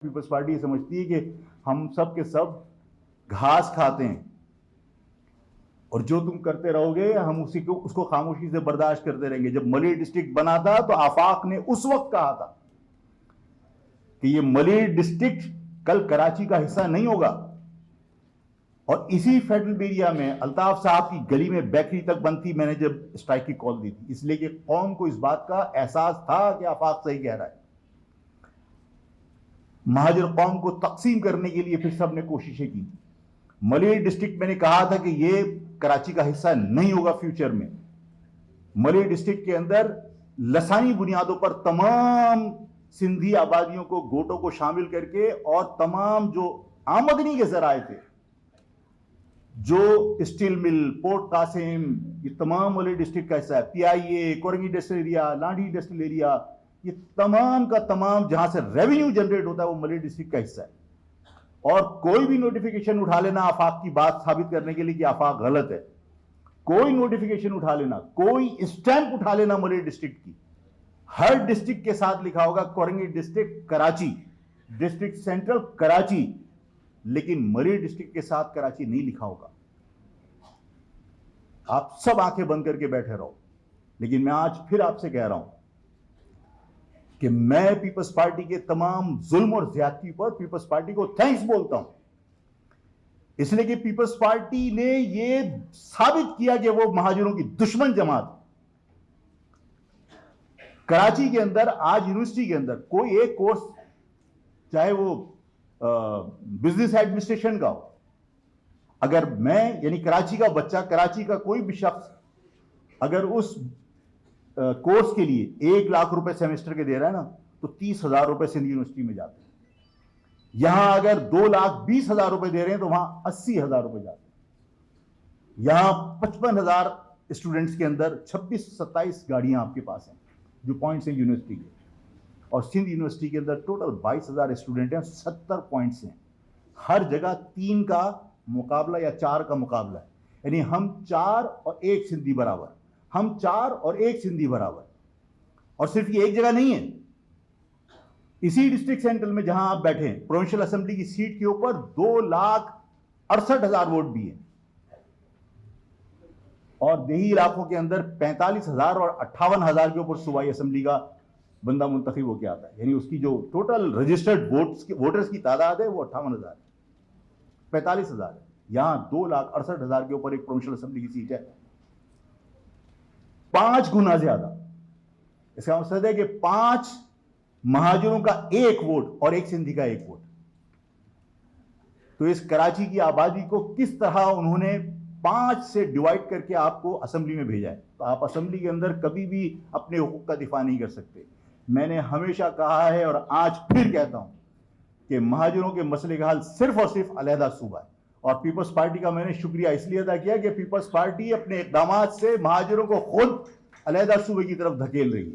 Peoples party समझती है कि हम सब के सब घास खाते हैं और जो तुम करते रहोगे हम उसी को उसको खामोशी से बर्दाश्त करते रहेंगे। जब मलिर डिस्ट्रिक्ट बना था तो आफाक ने उस वक्त कहा था कि ये मलिर डिस्ट्रिक्ट कल कराची का हिस्सा नहीं होगा। और इसी फेडरल एरिया में अल्ताफ साहब की गली में बेकरी तक बंद थी मैंने जब स्ट्राइक की कॉल दी थी, इसलिए कि कौम को इस बात का एहसास था कि आफाक सही कह रहा है। महाजर कौम को तकसीम करने के लिए फिर सबने कोशिशें की। मलिर डिस्ट्रिक्ट मैंने कहा था कि ये कराची का हिस्सा नहीं होगा फ्यूचर में। मलिर डिस्ट्रिक्ट के अंदर लसानी बुनियादों पर तमाम सिंधी आबादियों को, गोटों को शामिल करके और तमाम जो आमदनी के जराए थे, जो स्टील मिल, पोर्ट कासिम, ये तमाम मलिर डिस्ट्रिक्ट का हिस्सा है। PIA, Korangi industrial area, Landhi industrial area, ये तमाम का तमाम जहां से रेवेन्यू जनरेट होता है वो मलिर डिस्ट्रिक्ट का हिस्सा है। और कोई भी नोटिफिकेशन उठा लेना आफाक की बात साबित करने के लिए कि आफाक गलत है, कोई नोटिफिकेशन उठा लेना, कोई स्टैंप उठा लेना मलिर डिस्ट्रिक्ट की, हर डिस्ट्रिक्ट के साथ लिखा होगा Korangi district Karachi, district central Karachi, लेकिन मलिर डिस्ट्रिक्ट के साथ कराची नहीं लिखा होगा। आप सब आंखें बंद करके बैठे रहो। लेकिन मैं आज फिर आपसे कह रहा हूं कि मैं पीपल्स पार्टी के तमाम जुल्म और ज्यादती पर पीपल्स पार्टी को थैंक्स बोलता हूं, इसलिए कि पीपल्स पार्टी ने यह साबित किया कि वो महाजरों की दुश्मन जमात। कराची के अंदर आज यूनिवर्सिटी के अंदर कोई एक कोर्स, चाहे वो बिजनेस एडमिनिस्ट्रेशन का हो, अगर मैं यानी कराची का बच्चा, कराची का कोई भी शख्स अगर उस कोर्स के लिए 1 लाख रुपए सेमेस्टर के दे रहा है ना, तो 30,000 रुपए सिंध यूनिवर्सिटी में जाते हैं। यहां अगर 2,20,000 रुपए दे रहे हैं तो वहां 80,000 रुपए जाते हैं। यहां 55,000 स्टूडेंट्स के अंदर 26-27 गाड़ियां आपके पास हैं जो पॉइंट्स हैं यूनिवर्सिटी के। और सिंध यूनिवर्सिटी के अंदर टोटल 22,000 स्टूडेंट हैं, 70 पॉइंट्स हैं। हर जगह 3 का मुकाबला या 4 का मुकाबला है, यानी हम 4 और 1 सिंधी बराबर, हम 4 और 1 सिंधी बराबर। और सिर्फ ये एक जगह नहीं है, इसी डिस्ट्रिक्ट सेंट्रल में जहां आप बैठे हैं प्रोविंशियल असेंबली की सीट के ऊपर 2,68,000 वोट भी हैं। और देही इलाकों के अंदर 45,000 और 58,000 के ऊपर सूबाई असेंबली का बंदा मुंतखब होकर आता है, यानी उसकी जो टोटल रजिस्टर्ड वोटर्स की तादाद है वो 58,000 है, 45,000 है। यहां 2,68,000 के ऊपर एक प्रोविंशियल असेंबली की सीट है, 5 गुना ज्यादा। इसका मतलब है कि 5 महाजरों का 1 वोट और 1 सिंधी का 1 वोट। तो इस कराची की आबादी को किस तरह उन्होंने 5 से डिवाइड करके आपको असेंबली में भेजा है। तो आप असेंबली के अंदर कभी भी अपने हुकूक का दिफा नहीं कर सकते। मैंने हमेशा कहा है और आज फिर कहता हूं कि महाजरों के मसले का हल सिर्फ और सिर्फ अलहदा सूबा है। और पीपल्स पार्टी का मैंने शुक्रिया इसलिए अदा किया कि पीपल्स पार्टी अपने इकदाम से महाजरों को खुद अलहदा सूबे की तरफ धकेल रही है।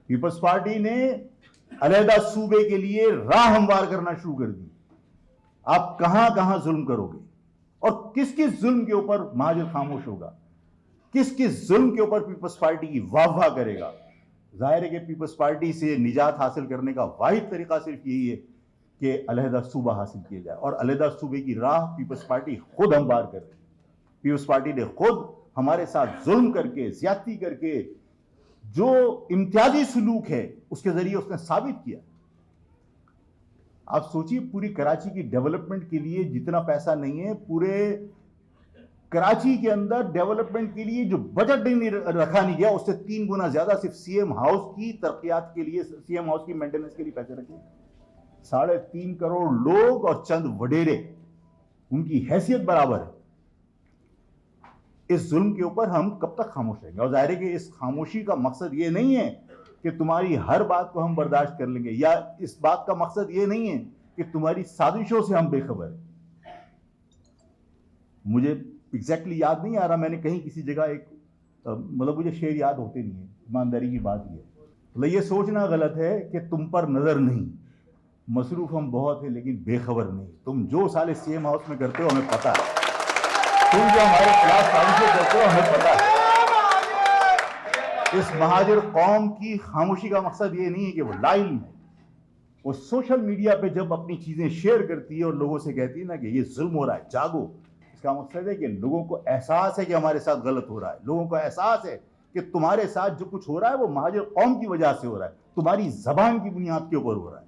पीपल्स पार्टी ने अलहदा सूबे के लिए राह हमवार करना शुरू कर दी। आप कहां कहां जुल्म करोगे और किस किस जुल्म के ऊपर महाजर खामोश होगा, किस किस जुल्म के ऊपर पीपल्स पार्टी की वाह करेगा। जाहिर है कि पीपल्स पार्टी से निजात हासिल करने का वाहिद तरीका सिर्फ यही है कि अलहदा सूबा हासिल किया जाए। और अलहदा सूबे की राह पीपल्स पार्टी खुद हमवार कर रही है। पीपल्स पार्टी ने खुद हमारे साथ जुल्म करके, ज्यादती करके, जो इम्तियाजी सलूक है उसके जरिए उसने साबित किया। आप सोचिए, पूरी कराची की डेवलपमेंट के लिए जितना पैसा नहीं है, पूरे कराची के अंदर डेवलपमेंट के लिए जो बजट नहीं रखा नहीं गया उससे 3 गुना ज्यादा सिर्फ सीएम हाउस की तरक्यात के लिए, सीएम हाउस की मेंटेनेंस के लिए पैसे रखे। 3.5 करोड़ लोग और चंद वडेरे, उनकी हैसियत बराबर है। इस जुल्म के ऊपर हम कब तक खामोश रहेंगे। और जाहिर है कि इस खामोशी का मकसद ये नहीं है कि तुम्हारी हर बात को हम बर्दाश्त कर लेंगे, या इस बात का मकसद ये नहीं है कि तुम्हारी साजिशों से हम बेखबर हैं। मुझे एग्जैक्टली याद नहीं आ रहा, मैंने कहीं किसी जगह एक मतलब मुझे शेर याद होते नहीं है, ईमानदारी की बात ये। मतलब ये सोचना गलत है कि तुम पर नजर नहीं, मसरूफ हम बहुत है लेकिन बेखबर नहीं। तुम जो साले सीएम हाउस में करते हो हमें पता है, तुम जो हमारे खिलाफ साजिशें करते हो हमें पता है। इस महाजर कौम की खामोशी का मकसद ये नहीं है कि वो ला इल्म है, वो सोशल मीडिया पे जब अपनी चीजें शेयर करती है और लोगों से कहती है ना कि ये जुल्म हो रहा है, जागो, इसका मकसद है कि लोगों को एहसास है कि हमारे साथ गलत हो रहा है, लोगों को एहसास है कि तुम्हारे साथ जो कुछ हो रहा है वो महाजर कौम की वजह से हो रहा है, तुम्हारी जबान की बुनियाद के ऊपर हो रहा है।